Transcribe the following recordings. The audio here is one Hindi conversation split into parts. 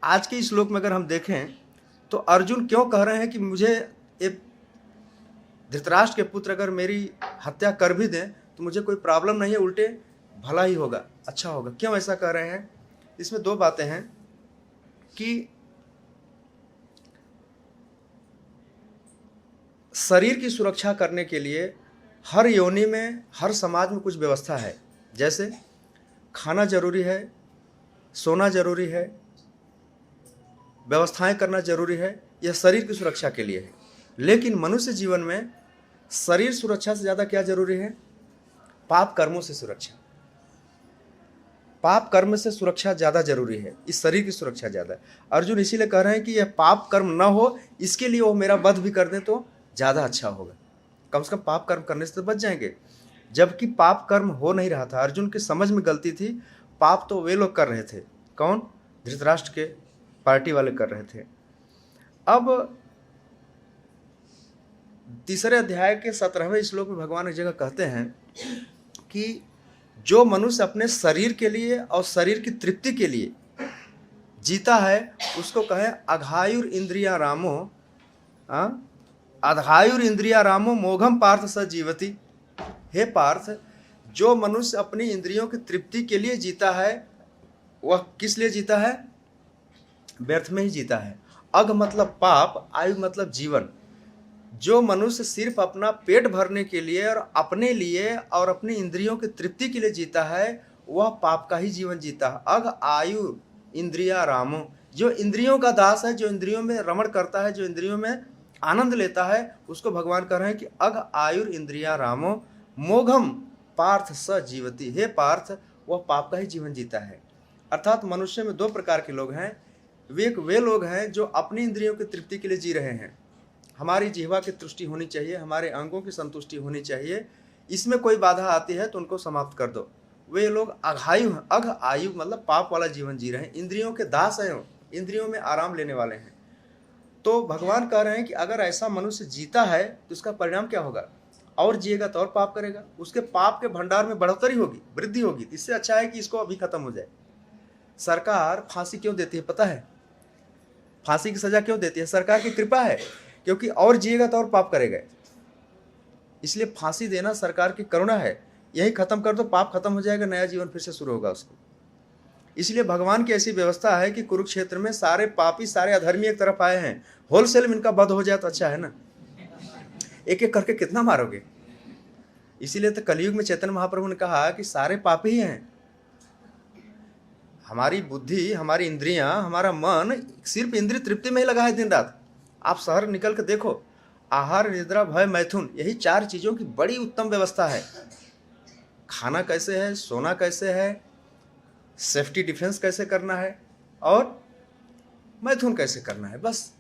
आज के इस श्लोक में अगर हम देखें तो अर्जुन क्यों कह रहे हैं कि मुझे ये धृतराष्ट्र के पुत्र अगर मेरी हत्या कर भी दें तो मुझे कोई प्रॉब्लम नहीं है, उल्टे भला ही होगा, अच्छा होगा। क्यों ऐसा कह रहे हैं? इसमें दो बातें हैं कि शरीर की सुरक्षा करने के लिए हर योनि में, हर समाज में कुछ व्यवस्था है। जैसे खाना जरूरी है, सोना जरूरी है, व्यवस्थाएं करना जरूरी है, यह शरीर की सुरक्षा के लिए है। लेकिन मनुष्य जीवन में शरीर सुरक्षा से ज़्यादा क्या जरूरी है? पाप कर्मों से सुरक्षा। पाप कर्म से सुरक्षा ज़्यादा जरूरी है, इस शरीर की सुरक्षा ज़्यादा है। अर्जुन इसीलिए कह रहे हैं कि यह पाप कर्म न हो, इसके लिए वो मेरा वध भी कर दें तो ज़्यादा अच्छा होगा। कम से कम पाप कर्म करने से तो बच जाएंगे। जबकि पाप कर्म हो नहीं रहा था, अर्जुन की समझ में गलती थी। पाप तो वे लोग कर रहे थे, कौन? धृतराष्ट्र के पार्टी वाले कर रहे थे। अब तीसरे अध्याय के 17वें श्लोक में भगवान एक जगह कहते हैं कि जो मनुष्य अपने शरीर के लिए और शरीर की तृप्ति के लिए जीता है उसको कहे अघायुर इंद्रिया रामो, अघायुर इंद्रिया रामो मोघम पार्थ स जीवति। हे पार्थ, जो मनुष्य अपनी इंद्रियों की तृप्ति के लिए जीता है वह किस लिए जीता है? व्यर्थ में ही जीता है। अघ मतलब पाप, आयु मतलब जीवन। जो मनुष्य सिर्फ अपना पेट भरने के लिए और अपने लिए और अपनी इंद्रियों की तृप्ति के लिए जीता है वह पाप का ही जीवन जीता है। अघ आयु इंद्रिया रामो, जो इंद्रियों का दास है, जो इंद्रियों में रमण करता है, जो इंद्रियों में आनंद लेता है, उसको भगवान कह रहे हैं कि अघ आयुर इंद्रिया रामो मोघम पार्थ स जीवति। हे पार्थ, वह पाप का ही जीवन जीता है। अर्थात मनुष्य में दो प्रकार के लोग हैं। वे लोग हैं जो अपनी इंद्रियों की तृप्ति के लिए जी रहे हैं। हमारी जिह्वा की तुष्टि होनी चाहिए, हमारे अंगों की संतुष्टि होनी चाहिए, इसमें कोई बाधा आती है तो उनको समाप्त कर दो। वे लोग अघायु हैं। अघ आयु मतलब पाप वाला जीवन जी रहे हैं, इंद्रियों के दास हैं, इंद्रियों में आराम लेने वाले हैं। तो भगवान कह रहे हैं कि अगर ऐसा मनुष्य जीता है तो उसका परिणाम क्या होगा? और जिएगा तो और पाप करेगा, उसके पाप के भंडार में बढ़ोतरी होगी, वृद्धि होगी। इससे अच्छा है कि इसको अभी खत्म हो जाए। सरकार फांसी क्यों देती है पता है? फांसी की सजा क्यों देती है? सरकार की कृपा है, क्योंकि और जिएगा तो और पाप करेगा, इसलिए फांसी देना सरकार की करुणा है। यही खत्म कर दो, पाप खत्म हो जाएगा, नया जीवन फिर से शुरू होगा उसको। इसलिए भगवान की ऐसी व्यवस्था है कि कुरुक्षेत्र में सारे पापी, सारे अधर्मी एक तरफ आए हैं। होलसेल में इनका वध हो जाए तो अच्छा है ना, एक एक करके कितना मारोगे? इसीलिए तो कलयुग में चैतन्य महाप्रभु ने कहा कि सारे पापी ही हैं। हमारी बुद्धि, हमारी इंद्रियां, हमारा मन सिर्फ इंद्रिय तृप्ति में ही लगा है दिन रात। आप शहर निकल के देखो, आहार, निद्रा, भय, मैथुन, यही चार चीजों की बड़ी उत्तम व्यवस्था है। खाना कैसे है, सोना कैसे है, सेफ्टी डिफेंस कैसे करना है और मैथुन कैसे करना है। बस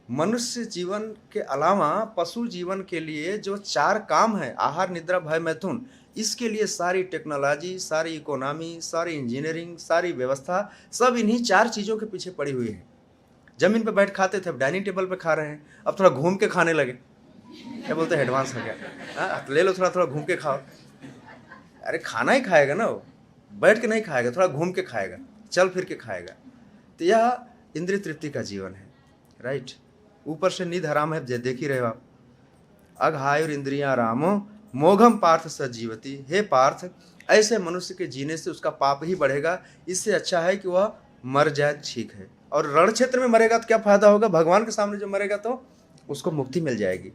मनुष्य जीवन के अलावा पशु जीवन के लिए जो चार काम है, आहार, निद्रा, भय, मैथुन, इसके लिए सारी टेक्नोलॉजी, सारी इकोनॉमी, सारी इंजीनियरिंग, सारी व्यवस्था सब इन्हीं चार चीज़ों के पीछे पड़ी हुई है। जमीन पे बैठ खाते थे, अब डाइनिंग टेबल पे खा रहे हैं। अब थोड़ा घूम के खाने लगे, क्या बोलते हैं, एडवांस हो गया। ले लो, थोड़ा थोड़ा घूम के खाओ। अरे खाना ही खाएगा ना, वो बैठ के नहीं खाएगा, थोड़ा घूम के खाएगा, चल फिर के खाएगा। तो यह इंद्रिय तृप्ति का जीवन है, राइट। ऊपर से नींद हराम है, देख ही रहे हो आप। अघायुर इंद्रिया रामो मोघम पार्थ स जीवति। हे पार्थ, ऐसे मनुष्य के जीने से उसका पाप ही बढ़ेगा। इससे अच्छा है कि वह मर जाए, ठीक है। और रण क्षेत्र में मरेगा तो क्या फायदा होगा? भगवान के सामने जो मरेगा तो उसको मुक्ति मिल जाएगी।